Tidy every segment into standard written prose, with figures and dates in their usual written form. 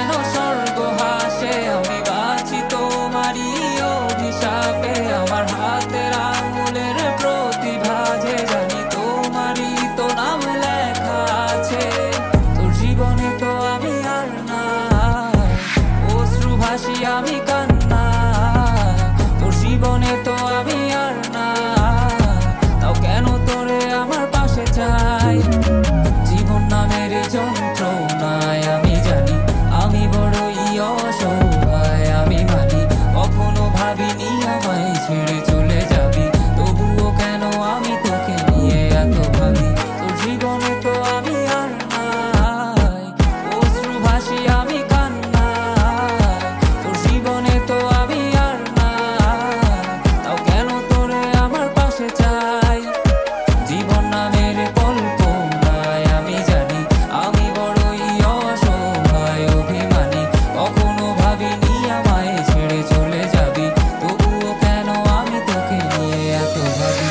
যেন স্বর্গ হাসে। আমি বাঁচি তোমারই অভিশাপে, আমার হাতের আঙুলের প্রতিভা যে জানি তোমারই তো নাম লেখা আছে। তোর জীবনে তো আমি আর না, অশ্রু ভাসি আমি কান্না। তোর জীবনে তো আমি আর না, তাও কেন তোরে আমার পাশে চাই। জীবন নামের যন্ত্রণায় আমি জানি আমি বড়ই অসহায়। আমি মানি কখনো ভাবিনি আমায় ছেড়ে চলে যাবি, তবুও কেন আমি তোকে নিয়ে এত ভাবি। তোর জীবনে তো আমি আর নাই, অশ্রু ভাসি আমি কান্না। তোর জীবনে তো আমি আর না, তাও কেন তোরে আমার পাশে চাই। জীবন নামের কল্পনায় আমি জানি আমি বড়ই অসহায় অভিমানী। কখনো ভাবিনি আমায় ছেড়ে চলে যাবি, তবুও কেন আমি তোকে নিয়ে এত ভাবি।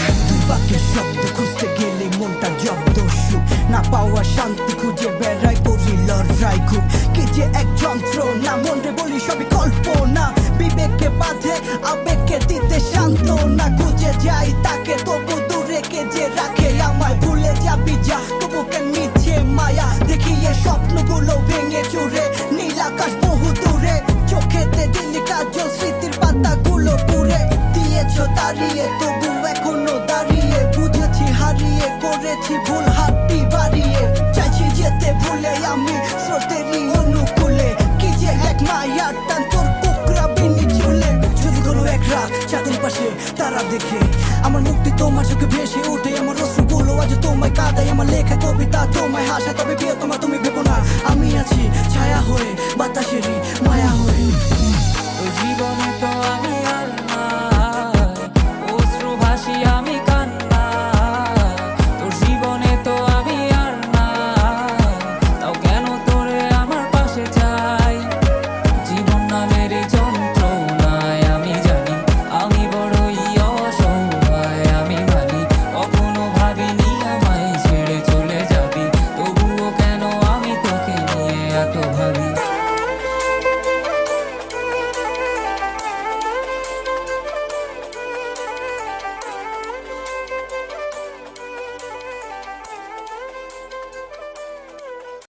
বাক্যের শব্দ খুঁজতে গেলে মনটা জব্দ সুখ না পাওয়া শান্তি খুঁজে বেড়াই করি লড়াই খুব কি যে এক যন্ত্রণা। মনরে বলি সবই কল্পনা, বিবেককে বাঁধে আবেগকে দিতে সান্ত্বনা। খুঁজে যাই তাকে তবু দূরে কে যে রাখে আমায়। ভুলে যাবি যা তবু কেন মিছে মায়া দেখিয়ে স্বপ্নগুলো ভেঙে চুরে। নীল আকাশ বহু দূরে, চোখেতে দিল্লি কাজল স্মৃতির পাতাগুলো পুড়ে দিয়েছো দাঁড়িয়ে, তবু এখনো দাঁড়িয়ে। বুঝেছি হারিয়ে করেছি ভুল, হাতটি বাড়িয়ে চাইছি যেতে ভুলে আমি স্রোতেরই অনুকূলে। কি যে এক মায়ার টান তোর কুকরা বিনি ঝুলে। যদি কোনো এক রাত চাঁদের পাশে তারা দেখে আমার মুক্তি তোমার চোখে ভেসে ওঠে। আমার অশ্রুগুলো আজ তোমায় কাঁদায়, আমার লেখা কবিতা তোমায় হাসে। তবে বিয়ে তোমার তুমি ভেবো না আমি